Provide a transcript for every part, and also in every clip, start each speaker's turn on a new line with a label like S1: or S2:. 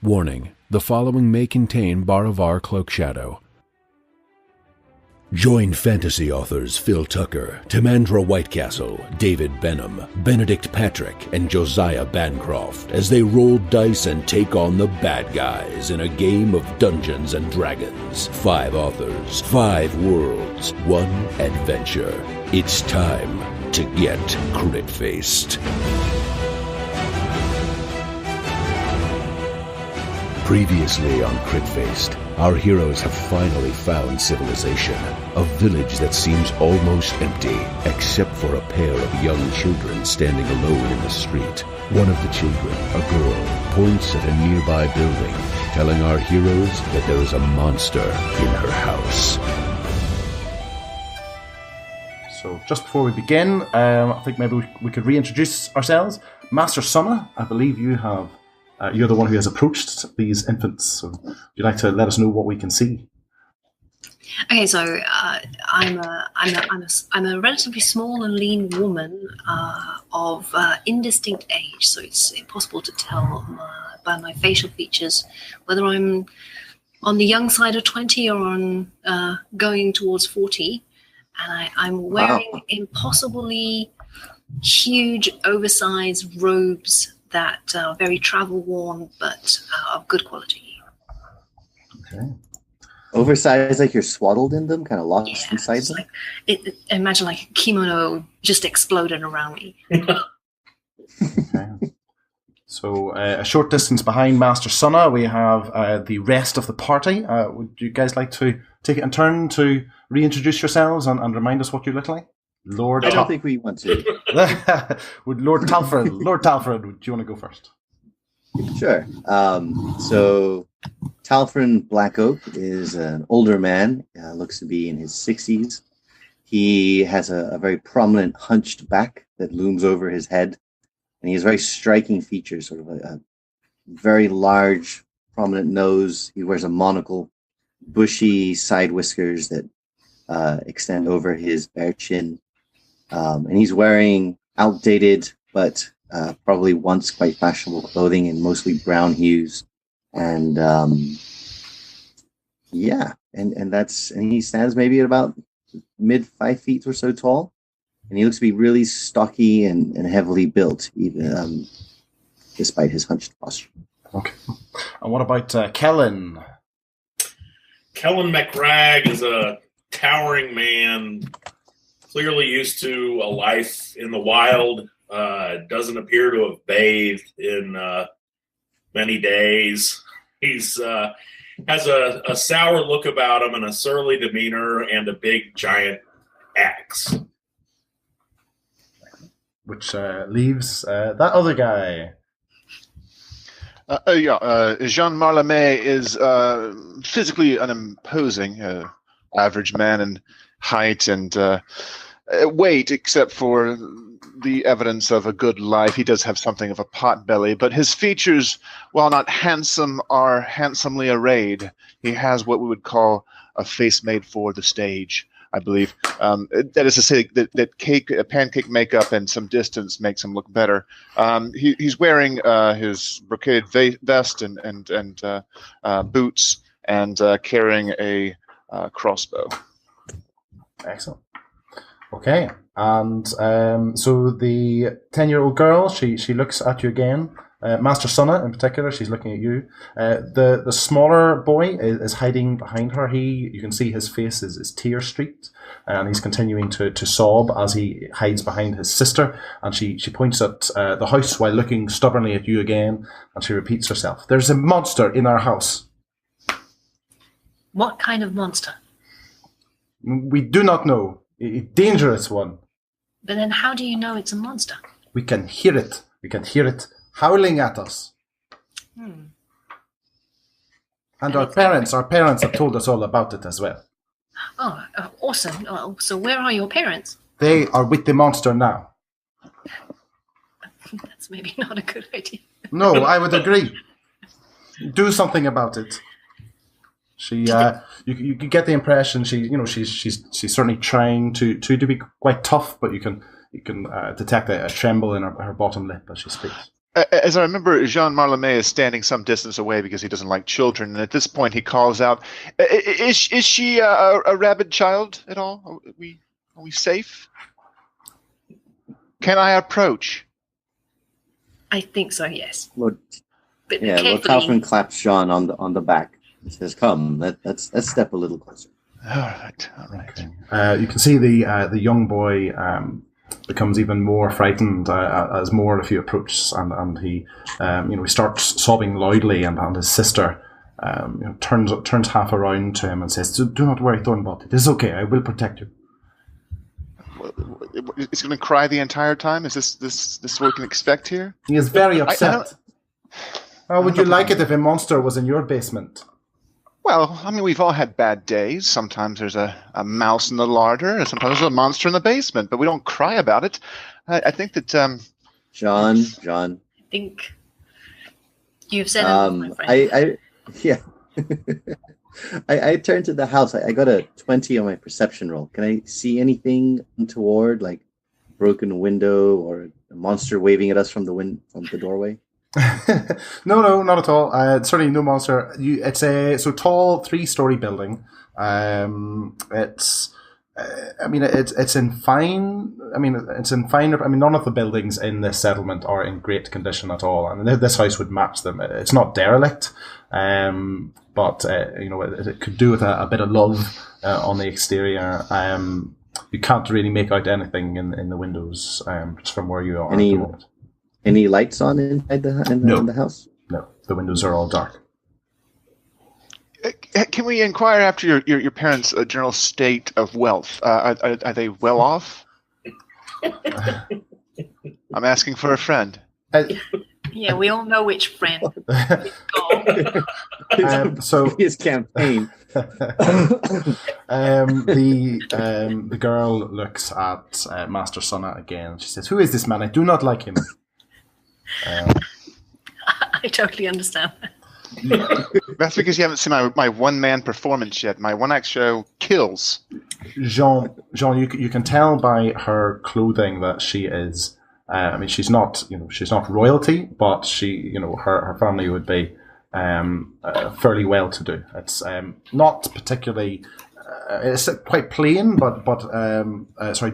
S1: Warning, the following may contain Baravar cloak shadow. Join fantasy authors Phil Tucker, Timandra Whitecastle, David Benem, Benedict Patrick, and Josiah Bancroft as they roll dice and take on the bad guys in a game of Dungeons and Dragons. 5 authors, 5 worlds, 1 adventure. It's time to get crit-faced. Previously on Crit-Faced, our heroes have finally found civilization, a village that seems almost empty, except for a pair of young children standing alone in the street. One of the children, a girl, points at a nearby building, telling our heroes that there is a monster in her house.
S2: So just before we begin, I think maybe we could reintroduce ourselves. Master Summer, I believe you have... you're the one who has approached these infants, so would you like to let us know what we can see?
S3: Okay, so I'm a relatively small and lean woman of indistinct age, so it's impossible to tell by my facial features whether I'm on the young side of 20 or on going towards 40, and I'm wearing impossibly huge, oversized robes that are very travel-worn, but of good quality.
S2: Okay.
S4: Oversized, like you're swaddled in them, kind of lost inside them?
S3: Like, imagine like a kimono just exploded around me.
S2: Okay. So a short distance behind Master Sunna, we have the rest of the party. Would you guys like to take it in turn to reintroduce yourselves and remind us what you look like?
S4: I don't think we want to.
S2: Would Lord Talfred, do you want to go first?
S4: Sure. So Talfred Blackoak is an older man, looks to be in his 60s. He has a very prominent hunched back that looms over his head, and he has very striking features, sort of a very large, prominent nose. He wears a monocle, bushy side whiskers that extend over his bare chin. And he's wearing outdated, but probably once quite fashionable clothing in mostly brown hues. And and he stands maybe at about mid 5 feet or so tall. And he looks to be really stocky and heavily built, even despite his hunched posture.
S2: Okay. And what about Kellen?
S5: Kellen McRag is a towering man, clearly used to a life in the wild, doesn't appear to have bathed in many days. He's has a sour look about him and a surly demeanor and a big giant axe.
S2: Which leaves that other guy.
S6: Jean Marlamé is physically an imposing average man in height and weight, except for the evidence of a good life. He does have something of a pot belly, but his features, while not handsome, are handsomely arrayed. He has what we would call a face made for the stage, I believe. That is to say that pancake makeup and some distance makes him look better. He's wearing his brocaded vest and boots and carrying a crossbow.
S2: Excellent. Okay, and so the 10-year-old girl, she looks at you again. Master Sunna, in particular, she's looking at you. The smaller boy is hiding behind her. You can see his face is tear-streaked, and he's continuing to sob as he hides behind his sister. And she points at the house while looking stubbornly at you again, and she repeats herself. There's a monster in our house.
S3: What kind of monster?
S2: We do not know. A dangerous one.
S3: But then how do you know it's a monster?
S2: We can hear it. We can hear it howling at us. And our parents have told us all about it as well.
S3: Oh, awesome. Oh, so where are your parents?
S2: They are with the monster now.
S3: That's maybe not a good idea.
S2: No, I would agree. Do something about it. She, you get the impression she's certainly trying to be quite tough, but you can detect a tremble in her bottom lip as she speaks.
S6: As I remember, Jean Marlamé is standing some distance away because he doesn't like children, and at this point he calls out, "Is she a rabid child at all? Are we safe? Can I approach?"
S3: I think so, yes.
S4: Lord,
S3: But
S4: yeah, Lord
S3: carefully.
S4: Talfrin claps Sean on the back and says, "Come, let's step a little closer."
S6: All right.
S2: Okay. You can see the young boy becomes even more frightened as more of you approach, and he he starts sobbing loudly, and his sister turns half around to him and says, "Do not worry, Thornbot. It is okay. I will protect you."
S6: Is he going to cry the entire time? Is this what we can expect here?
S2: He is very upset. How would you like it if a monster was in your basement?
S6: Well, I mean, we've all had bad days. Sometimes there's a mouse in the larder, and sometimes there's a monster in the basement, but we don't cry about it. I think that...
S4: John.
S3: I think you've said it, my friend.
S4: I turned to the house. I got a 20 on my perception roll. Can I see anything untoward, like broken window or a monster waving at us from the doorway?
S2: No, not at all. Certainly no monster. It's a tall 3-story building. It's in fine. None of the buildings in this settlement are in great condition at all. I mean, this house would match them. It's not derelict, but it could do with a bit of love on the exterior. You can't really make out anything in the windows just from where you are at the moment.
S4: Any lights on inside the house?
S2: No, the windows are all dark.
S6: Can we inquire after your parents' general state of wealth? Are they well off? I'm asking for a friend.
S3: Yeah, we all know which friend.
S4: His campaign.
S2: The girl looks at Master Sonna again. She says, "Who is this man? I do not like him."
S3: I totally understand that.
S6: That's because you haven't seen my one-man performance yet. My one-act show kills.
S2: Jean, you can tell by her clothing that she is. She's not royalty, but her family would be fairly well-to-do. It's not particularly. It's quite plain, but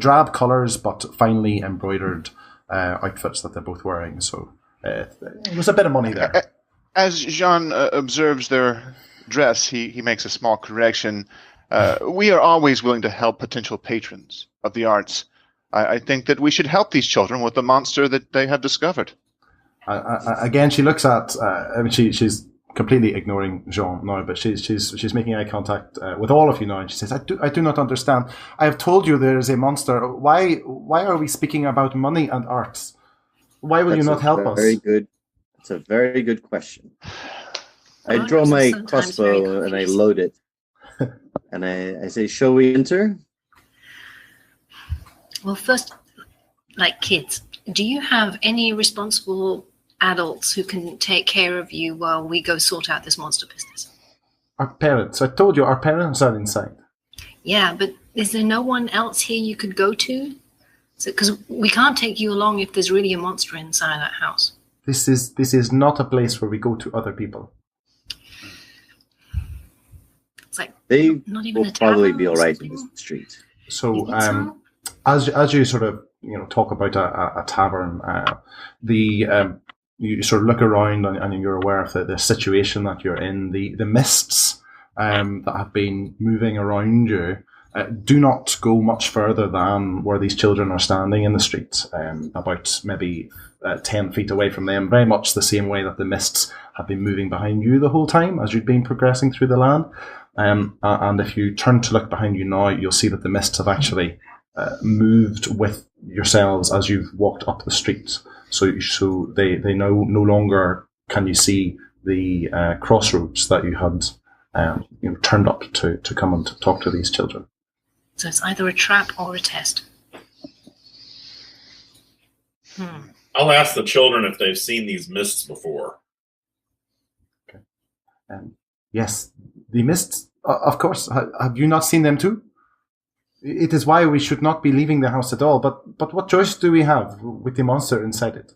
S2: drab colours, but finely embroidered outfits that they're both wearing. So there's a bit of money there.
S6: As Jean observes their dress, he makes a small correction. We are always willing to help potential patrons of the arts. I think that we should help these children with the monster that they have discovered.
S2: Again, she looks at. She's completely ignoring Jean now, but she's making eye contact with all of you now, and she says, "I do not understand. I have told you there is a monster. Why are we speaking about money and arts? Why will you not help us?"
S4: It's a very good question. I draw my crossbow and I load it, and I say, "Shall we enter?"
S3: Well, first, like kids, do you have any responsible adults who can take care of you while we go sort out this monster business?
S2: Our parents. I told you, our parents are inside.
S3: Yeah, but is there no one else here you could go to? Because we can't take you along if there's really a monster inside that house.
S2: This is not a place where we go to other people.
S3: It's like
S4: they
S3: not even
S4: will probably be all right in this street.
S2: So, as you sort of talk about a tavern, you sort of look around and you're aware of the situation that you're in. The mists that have been moving around you do not go much further than where these children are standing in the street, about maybe 10 feet away from them, very much the same way that the mists have been moving behind you the whole time as you've been progressing through the land. And if you turn to look behind you now, you'll see that the mists have actually moved with yourselves as you've walked up the street. So they no longer can you see the crossroads that you had turned up to come and talk to these children.
S3: So it's either a trap or a test.
S5: I'll ask the children if they've seen these mists before.
S2: Okay. Yes, the mists, of course. Have you not seen them too? It is why we should not be leaving the house at all. But what choice do we have with the monster inside it?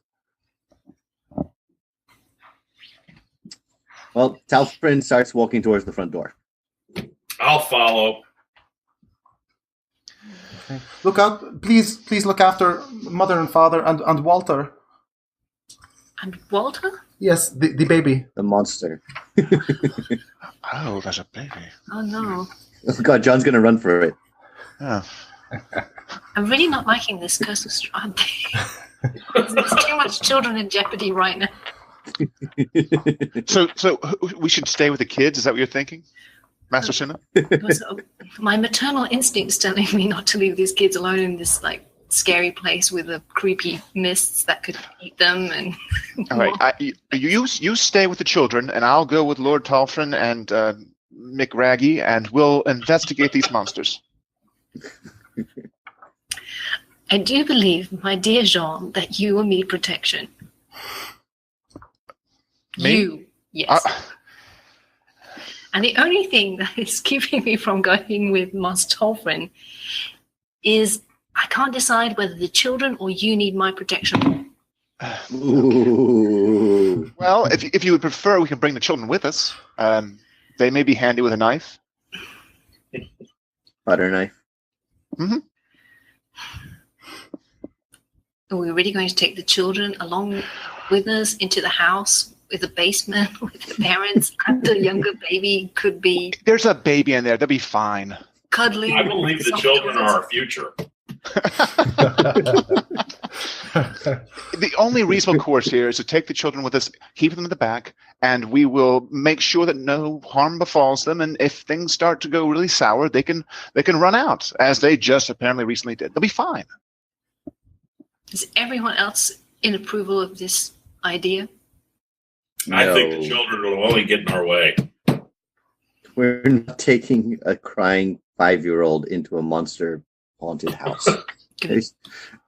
S4: Well, Talfrin starts walking towards the front door.
S5: I'll follow.
S2: Okay. Look out! Please look after mother and father and Walter.
S3: And Walter?
S2: Yes, the baby.
S4: The monster.
S6: Oh, there's a baby.
S3: Oh no.
S4: Oh God, John's going to run for it.
S6: Oh.
S3: I'm really not liking this Curse of Strahd thing. There's too much children in jeopardy right now.
S6: So we should stay with the kids? Is that what you're thinking, Master Suna?
S3: My maternal instinct's telling me not to leave these kids alone in this like scary place with the creepy mists that could eat them. And
S6: all right, you stay with the children, and I'll go with Lord Talfrin and Mick Raggy, and we'll investigate these monsters.
S3: I do believe, my dear Jean, that you will need protection.
S6: Me?
S3: You, yes. And the only thing that is keeping me from going with Master Talfrin is I can't decide whether the children or you need my protection.
S4: Ooh.
S6: Well, if you would prefer, we can bring the children with us. They may be handy with a knife.
S4: Butter knife.
S6: Mm-hmm.
S3: Are we really going to take the children along with us into the house with the basement with the parents and the younger baby could be
S6: There's a baby in there. They'll be fine.
S3: cuddling?
S5: I believe the children are our future.
S6: The only reasonable course here is to take the children with us, keep them in the back, and we will make sure that no harm befalls them. And if things start to go really sour, they can run out, as they just apparently recently did. They'll be fine.
S3: Is everyone else in approval of this idea?
S5: I think
S4: No.
S5: the children will only get in our way.
S4: We're not taking a crying 5-year-old into a monster haunted house.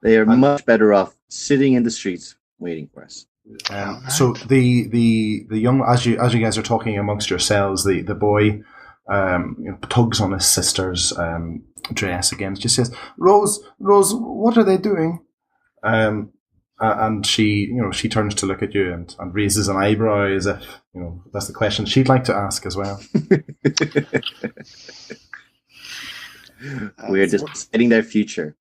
S4: They are much better off sitting in the streets waiting for us.
S2: So the young, as you guys are talking amongst yourselves, the boy tugs on his sister's dress again. Just says, Rose, what are they doing? And she turns to look at you and raises an eyebrow as if that's the question she'd like to ask as well.
S4: We're deciding their future.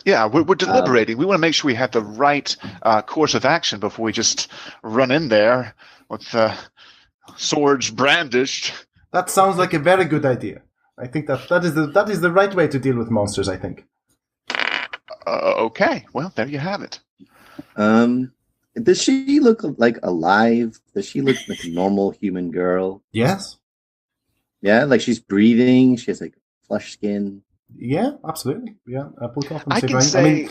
S6: Yeah, we're deliberating. We want to make sure we have the right course of action before we just run in there with swords brandished.
S2: That sounds like a very good idea. I think that is the right way to deal with monsters, I think.
S6: Okay, well, there you have it.
S4: Does she look like alive? Does she look like a normal human girl?
S2: Yes.
S4: Yeah, like she's breathing. She has like flush skin.
S2: Yeah, absolutely. Yeah, both of them.
S6: I can say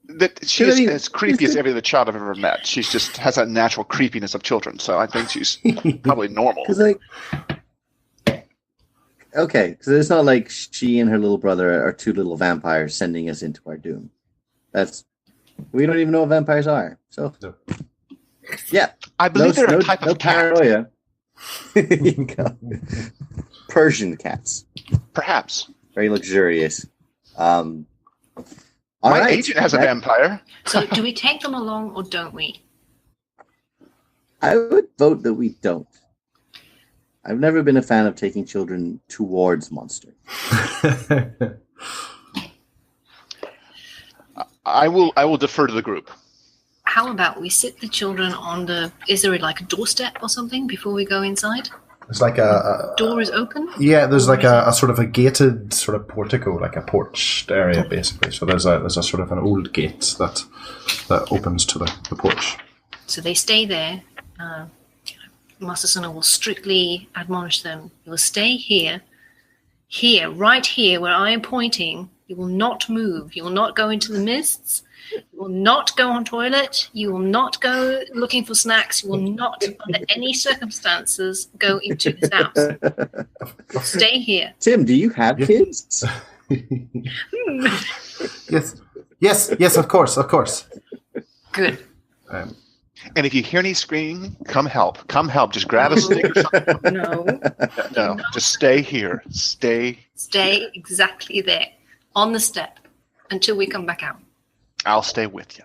S6: that she is as creepy as every other child I've ever met. She just has that natural creepiness of children, so I think she's probably normal.
S4: Because because it's not like she and her little brother are two little vampires sending us into our doom. We don't even know what vampires are. So, yeah.
S6: I believe they're a type of cat.
S4: Paranoia. Persian cats.
S6: Perhaps.
S4: Very luxurious.
S6: My agent has a vampire.
S3: So do we take them along or don't we?
S4: I would vote that we don't. I've never been a fan of taking children towards monsters.
S6: I will defer to the group.
S3: How about we sit the children on is there like a doorstep or something before we go inside?
S2: It's like a
S3: door is open?
S2: Yeah, there's like a sort of a gated sort of portico, like a porched area basically. So there's a sort of an old gate that opens to the porch.
S3: So they stay there. Master Suna will strictly admonish them. You will stay here, right here where I am pointing. You will not move. You will not go into the mists. You will not go on toilet. You will not go looking for snacks. You will not, under any circumstances, go into this house. Stay here.
S4: Tim, do you have kids?
S2: Yes, of course.
S3: Good.
S6: And if you hear any screaming, come help. Just grab a stick or something. No, just stay here. Stay
S3: exactly there, on the step, until we come back out.
S6: I'll stay with you.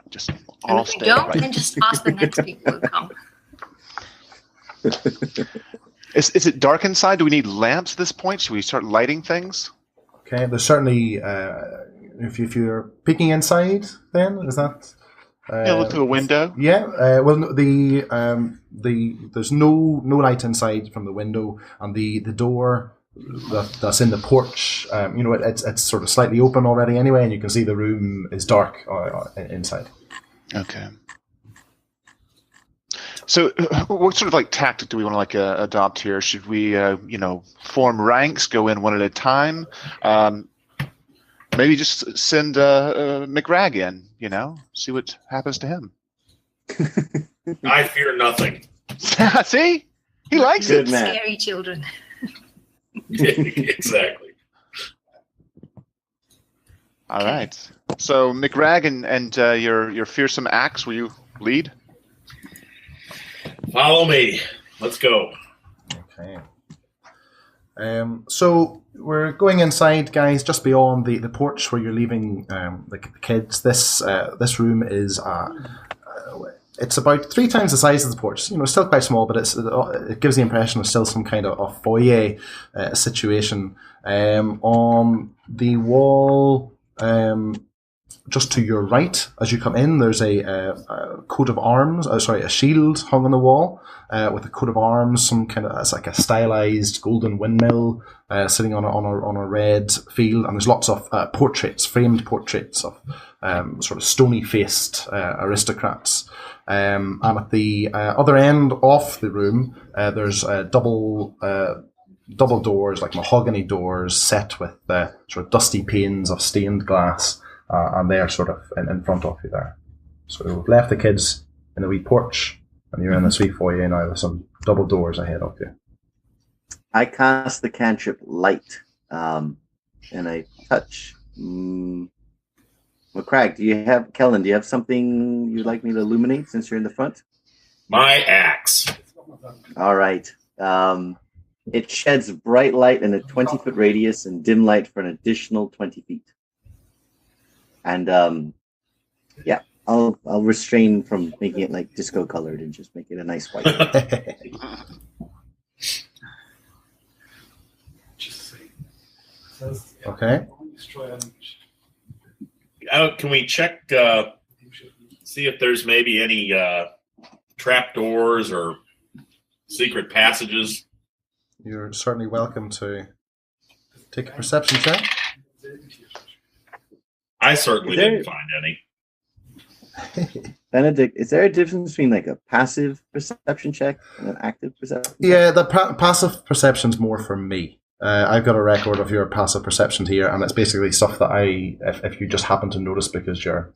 S3: And if we don't, then just ask the next people who come.
S6: Is it dark inside? Do we need lamps at this point? Should we start lighting things?
S2: Okay, there's certainly if you're peeking inside, then is that?
S6: Yeah, look through a window.
S2: Yeah. Well, no, there's no light inside from the window, and the door that's in the porch. It's sort of slightly open already anyway, and you can see the room is dark inside.
S6: Okay. So, what sort of like tactic do we want to adopt here? Should we, form ranks, go in one at a time? Maybe just send McRag in, see what happens to him.
S5: I fear nothing.
S6: See? He likes
S4: Good
S6: it.
S4: man.
S3: Scary children.
S5: Exactly.
S6: All right. So, McRag and your fearsome axe, will you lead?
S5: Follow me. Let's go.
S2: Okay. So we're going inside, guys, just beyond the porch where you're leaving the kids. This room is it's about 3 times the size of the porch. Still quite small, but it gives the impression of still some kind of foyer situation. On the wall, just to your right, as you come in, there's a coat of arms. A shield hung on the wall with a coat of arms. Some kind of it's like a stylized golden windmill sitting on a red field, and there's lots of framed portraits of sort of stony-faced aristocrats. And at the other end of the room, there's double doors, like mahogany doors, set with sort of dusty panes of stained glass. And they're sort of in front of you there. So we've left the kids in the wee porch, and you're in this wee foyer now with some double doors ahead of you.
S4: I cast the cantrip light, and I touch. McCrag, Kellen, do you have something you'd like me to illuminate since you're in the front?
S5: My axe.
S4: All right. It sheds bright light in a 20-foot radius and dim light for an additional 20 feet. And I'll restrain from making it like disco colored and just make it a nice white.
S2: Okay.
S5: Can we check, see if there's maybe any trapdoors or secret passages?
S2: You're certainly welcome to take a perception check.
S5: I certainly didn't find any.
S4: Benedict, is there a difference between like a passive perception check and an active perception check?
S2: Yeah, the passive perception's more for me. I've got a record of your passive perceptions here, and it's basically stuff that if you just happen to notice because you're...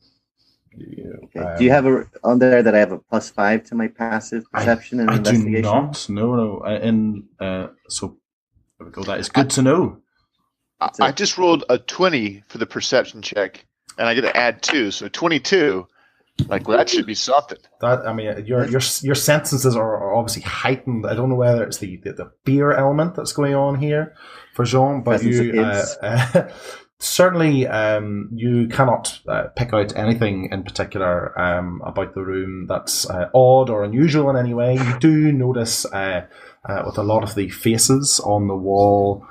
S4: Okay. Do you have on there that I have a +5 to my passive perception and investigation?
S2: I do not. No. So there we go. That is good to know.
S6: I just rolled a 20 for the perception check, and I get to add 2, so 22. That should be something.
S2: Your senses are obviously heightened. I don't know whether it's the fear element that's going on here for Jean, but certainly you cannot pick out anything in particular about the room that's odd or unusual in any way. You do notice with a lot of the faces on the wall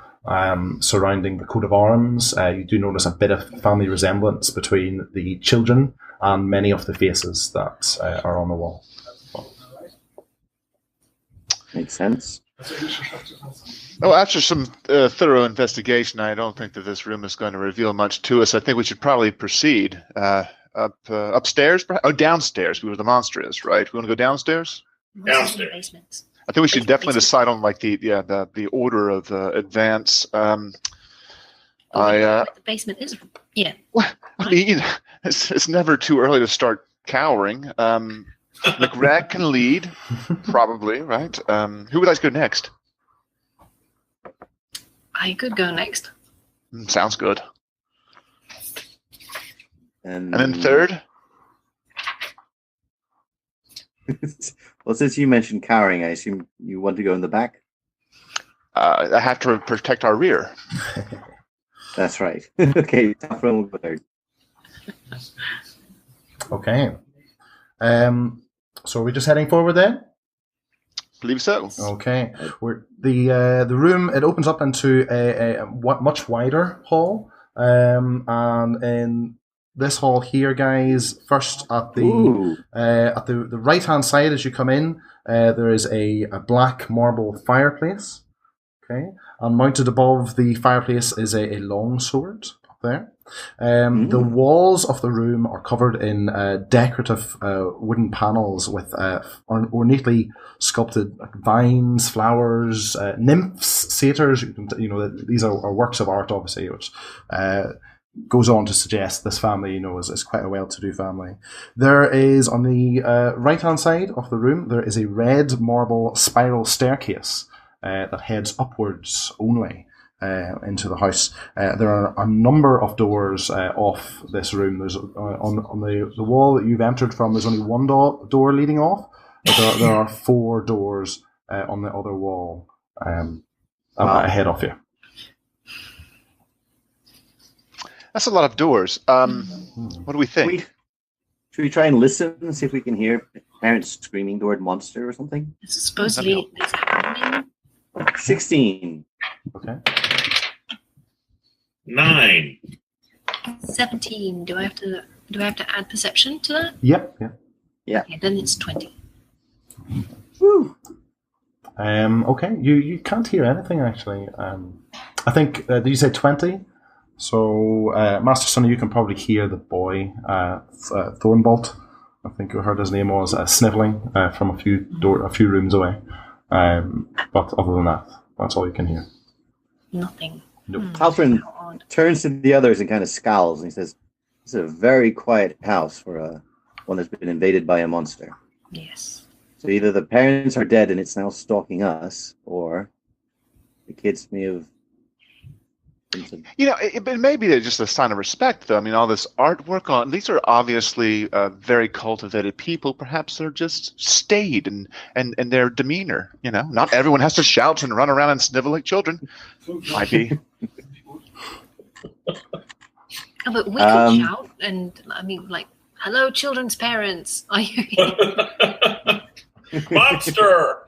S2: surrounding the coat of arms, you do notice a bit of family resemblance between the children and many of the faces that are on the wall.
S4: Makes sense.
S6: After some thorough investigation, I don't think that this room is going to reveal much to us. I think we should probably proceed upstairs. Downstairs. Where the monster is, right? We want to go downstairs.
S5: Downstairs.
S6: I think we should definitely decide on the order of advance.
S3: The basement is, yeah.
S6: Well, I mean, it's never too early to start cowering. McRag can lead, probably, right? Who would like to go next?
S3: I could go next.
S6: Sounds good.
S4: And
S6: then third?
S4: Well, since you mentioned cowering, I assume you want to go in the back?
S6: I have to protect our rear.
S4: That's right. Okay, top row will go third.
S2: Okay. So are we just heading forward then?
S6: believe so.
S2: Okay. The room, it opens up into a much wider hall. And in this hall here, guys, first at the right hand side as you come in, there is a black marble fireplace. Okay, and mounted above the fireplace is a long sword up there. The walls of the room are covered in decorative wooden panels with ornately sculpted vines, flowers, nymphs, satyrs. These are works of art, obviously, which goes on to suggest this family, is quite a well-to-do family. There is, on the right-hand side of the room, there is a red marble spiral staircase that heads upwards only into the house. There are a number of doors off this room. There's on the wall that you've entered from, there's only one door leading off, but there are 4 doors on the other wall ahead of you.
S6: That's a lot of doors. What do we think?
S4: Should we try and listen and see if we can hear parents screaming the word monster or something?
S3: Supposedly, it's happening.
S4: 16.
S2: Okay.
S5: 9.
S3: 17. Do I have to add perception to that?
S2: Yep.
S4: Yeah.
S3: Okay, then it's 20.
S4: Woo.
S2: Okay. You can't hear anything actually. I think did you say 20? So Master Sonny, you can probably hear the boy Thornbolt. I think you heard his name was sniveling from a few rooms away. But other than that, that's all you can hear.
S3: Nothing.
S2: Nope.
S4: Halfrin turns to the others and kind of scowls, and he says, "This is a very quiet house for one that's been invaded by a monster."
S3: Yes.
S4: So either the parents are dead and it's now stalking us, or the kids may have...
S6: It may be just a sign of respect, though. I mean, all this artwork these are obviously very cultivated people. Perhaps they're just staid and their demeanor. Not everyone has to shout and run around and snivel like children. Might be.
S3: Oh, but we could shout, and hello, children's parents. Are you here?
S5: Monster!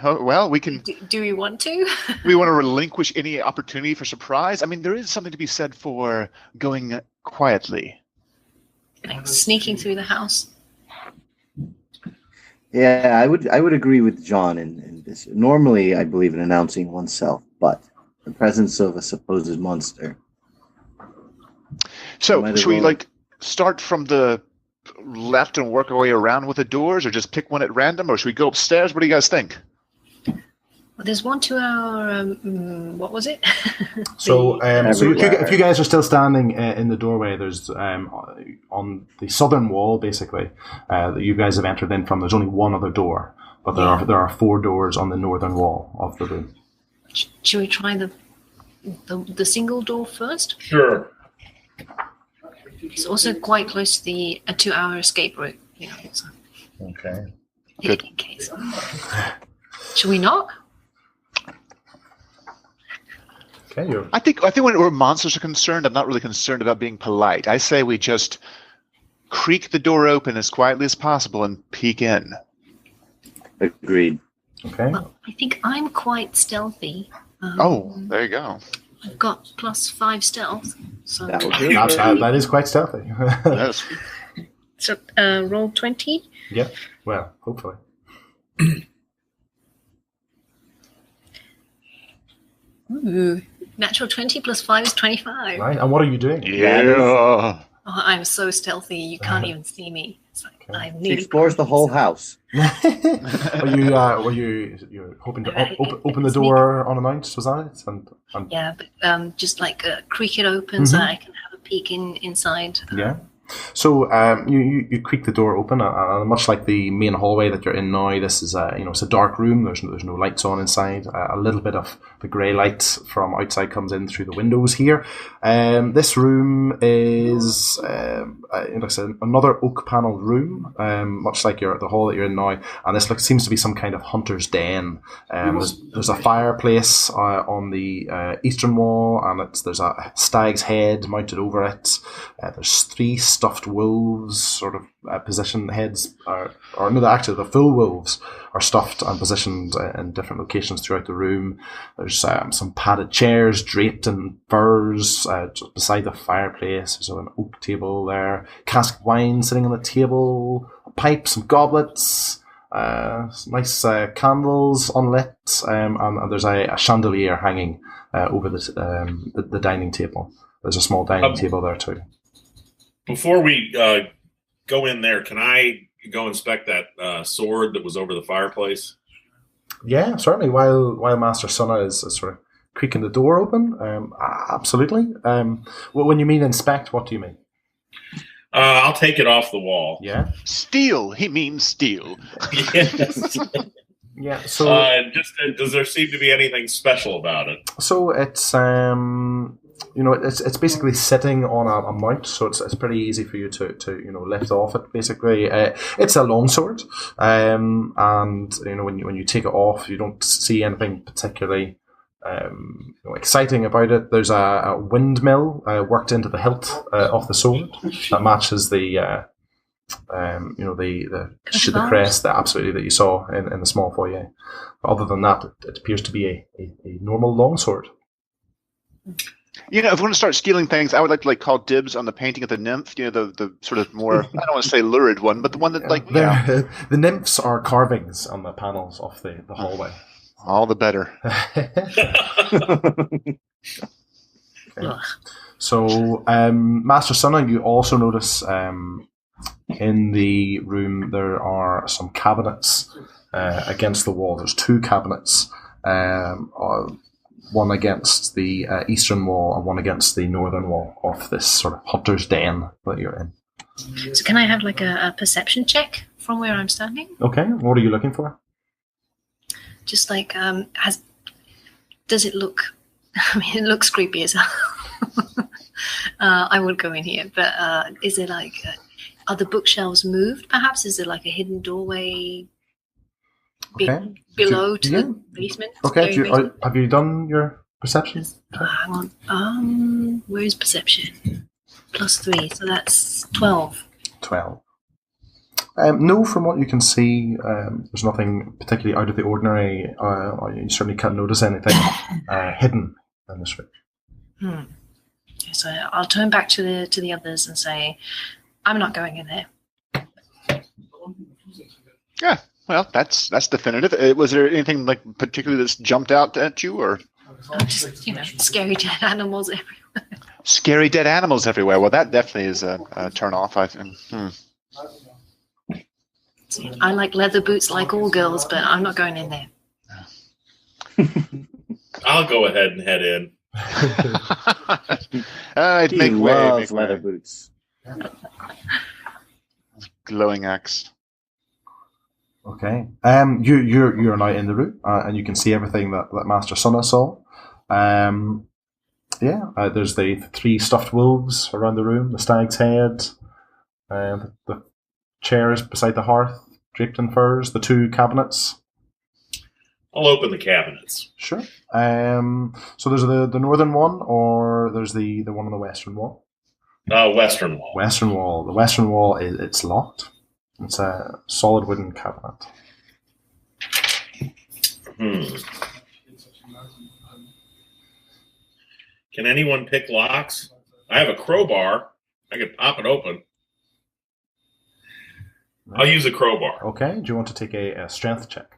S6: Well, we can...
S3: Do we want to?
S6: We want to relinquish any opportunity for surprise? I mean, there is something to be said for going quietly.
S3: Like sneaking through the house?
S4: Yeah, I would agree with John in this. Normally, I believe in announcing oneself, but the presence of a supposed monster...
S6: So, should we, start from the left and work our way around with the doors, or just pick one at random, or should we go upstairs? What do you guys think?
S3: Well, there's one to our what was it?
S2: So if you guys are still standing in the doorway, there's on the southern wall, basically, that you guys have entered in from. There's only one other door, but there are 4 doors on the northern wall of the room.
S3: Should we try the single door first?
S5: Sure.
S3: It's also quite close to the 2-hour escape route. So
S2: Okay.
S6: Good.
S3: in case. Should we knock?
S2: Okay.
S6: I think when monsters are concerned, I'm not really concerned about being polite. I say we just creak the door open as quietly as possible and peek in.
S4: Agreed.
S2: Okay.
S3: Well, I think I'm quite stealthy.
S6: There you go.
S3: I've got +5 stealth. So
S4: That would do.
S2: That is quite stealthy.
S6: Yes.
S3: So roll 20.
S2: Yeah. Well, hopefully.
S3: Ooh, natural 20 +5 is 25.
S2: Right. And what are you doing?
S6: Yeah.
S3: Oh, I'm so stealthy, you can't even see me. It's like I'm
S4: She
S3: nearly
S4: explores the whole house.
S2: Were you hoping to open the door unannounced? Was that it? And
S3: Yeah, but just creak it open so that I can have a peek inside.
S2: yeah. So you creak the door open, and much like the main hallway that you're in now, this is it's a dark room. There's no lights on inside. A little bit of the grey light from outside comes in through the windows here. This room is another oak panelled room, much like the hall that you're in now. And this seems to be some kind of hunter's den. There's a fireplace on the eastern wall, and there's a stag's head mounted over it. There's 3 stuffed wolves sort of positioned heads, or no, actually the full wolves are stuffed and positioned in different locations throughout the room. There's some padded chairs draped in furs just beside the fireplace. There's an oak table there, cask of wine sitting on the table, a pipe, some goblets, some nice candles unlit, and there's a chandelier hanging over the dining table. There's a small dining table there too.
S5: Before we go in there, can I go inspect that sword that was over the fireplace?
S2: Yeah, certainly. While Master Sunna is sort of creaking the door open, absolutely. When you mean inspect, what do you mean?
S5: I'll take it off the wall.
S2: Yeah.
S6: Steal. He means steal.
S5: Yes.
S2: Yeah. So,
S5: does there seem to be anything special about it?
S2: So it's it's basically sitting on a mount, so it's pretty easy for you to lift off it. Basically, it's a longsword, and when you take it off, you don't see anything particularly exciting about it. There's a windmill worked into the hilt of the sword that matches the crest that you saw in the small foyer. But other than that, it appears to be a normal longsword.
S6: If we're going to start stealing things, I would like to call dibs on the painting of the nymph. The sort of more, I don't want to say lurid one, but the one that
S2: the nymphs are carvings on the panels of the hallway.
S6: All the better.
S2: Okay. So, Master Sunna, you also notice in the room there are some cabinets against the wall. There's 2 cabinets, one against the eastern wall and one against the northern wall of this sort of hunter's den that you're in.
S3: So can I have a perception check from where I'm standing?
S2: Okay, what are you looking for?
S3: Just does it look, I mean, it looks creepy as hell. I would go in here, but is it are the bookshelves moved perhaps? Is there a hidden doorway below to the basement?
S2: Okay, have you done your perception?
S3: Hang on. Where is perception? +3, so that's 12.
S2: 12. No, from what you can see, there's nothing particularly out of the ordinary. You certainly can't notice anything hidden in this room.
S3: So I'll turn back to the others and say, I'm not going in there.
S6: Yeah, well, that's definitive. Was there anything particularly that's jumped out at you, or
S3: just scary dead animals everywhere?
S6: Scary dead animals everywhere. Well, that definitely is a turn off. I think.
S3: I like leather boots like all girls, but I'm not going in there.
S5: I'll go ahead and head in.
S4: He loves leather boots.
S6: Glowing axe.
S2: Okay. You're now in the room, and you can see everything that Master Sunna saw. There's the 3 stuffed wolves around the room, the stag's head, the chairs beside the hearth, draped in furs, the 2 cabinets.
S5: I'll open the cabinets.
S2: Sure. So there's the northern one, or there's the one on the western wall?
S5: Western wall.
S2: Western wall. The western wall, it's locked. It's a solid wooden cabinet.
S5: Can anyone pick locks? I have a crowbar. I could pop it open. Right. I'll use a crowbar.
S2: Okay. Do you want to take a strength check?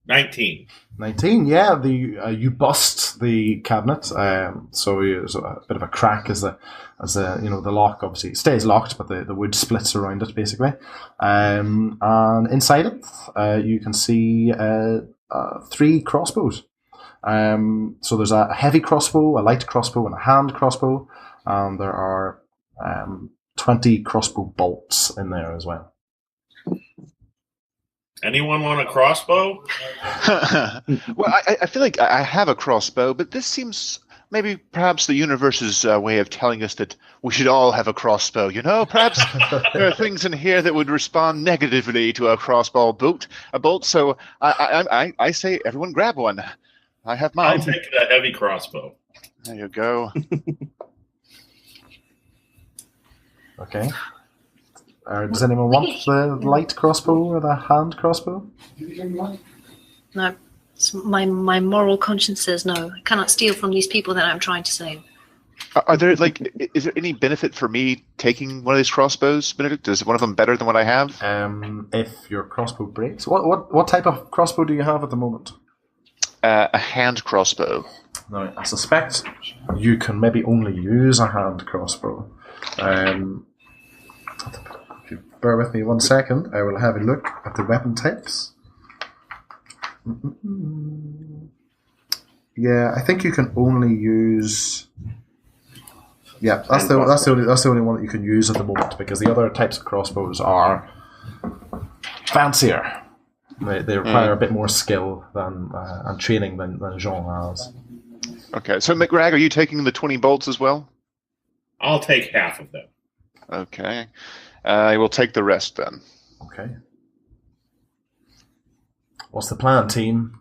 S5: 19.
S2: 19, yeah. You bust the cabinet, so there's a bit of a crack as the lock obviously stays locked, but the wood splits around it basically. And inside it, you can see 3 crossbows. So there's a heavy crossbow, a light crossbow, and a hand crossbow, and there are 20 crossbow bolts in there as well.
S5: Anyone want a crossbow?
S6: Well, I feel like I have a crossbow, but this seems perhaps the universe's way of telling us that we should all have a crossbow. Perhaps there are things in here that would respond negatively to a crossbow bolt. So I say everyone grab one. I have mine.
S5: I'll take the heavy crossbow.
S6: There you go.
S2: Okay. Does anyone want the light crossbow or the hand crossbow?
S3: No. My moral conscience says no. I cannot steal from these people that I'm trying to save.
S6: Are there is there any benefit for me taking one of these crossbows, Benedict? Is one of them better than what I have?
S2: If your crossbow breaks, what type of crossbow do you have at the moment?
S6: A hand crossbow.
S2: Now, I suspect you can maybe only use a hand crossbow. If you bear with me 1 second, I will have a look at the weapon types. Yeah, I think you can only use. Yeah, that's the only one that you can use at the moment, because the other types of crossbows are fancier. They require a bit more skill and training than Jean has.
S6: Okay, so McRag, are you taking the 20 bolts as well?
S5: I'll take half of them.
S6: Okay, I will take the rest then.
S2: Okay. What's the plan, team?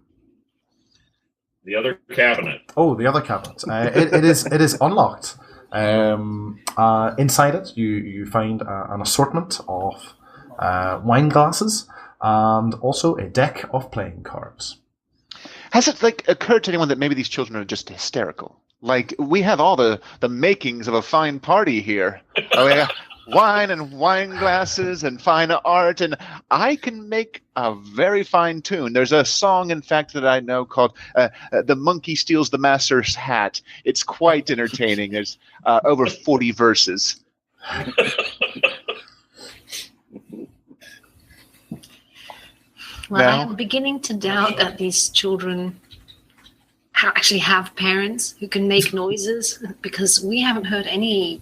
S5: The other cabinet.
S2: Oh, the other cabinet. It is unlocked. Inside it, you find an assortment of wine glasses and also a deck of playing cards.
S6: Has it occurred to anyone that maybe these children are just hysterical? Like, we have all the makings of a fine party here. Oh, yeah. Wine and wine glasses and fine art, and I can make a very fine tune. There's a song, in fact, that I know called The Monkey Steals the Master's Hat. It's quite entertaining. There's over 40 verses.
S3: Well, I'm beginning to doubt that these children actually have parents who can make noises, because we haven't heard any.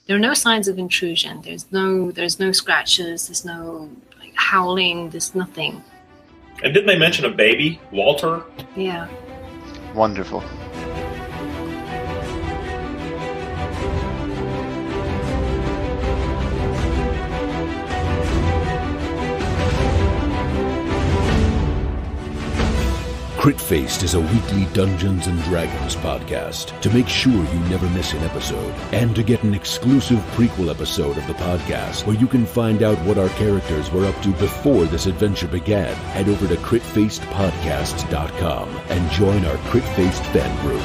S3: There are no signs of intrusion. There's no scratches. There's no howling. There's nothing.
S5: And didn't they mention a baby, Walter?
S3: Yeah.
S6: Wonderful.
S1: Crit-Faced is a weekly Dungeons & Dragons podcast. To make sure you never miss an episode, and to get an exclusive prequel episode of the podcast where you can find out what our characters were up to before this adventure began, head over to critfacedpodcasts.com and join our Crit-Faced fan group.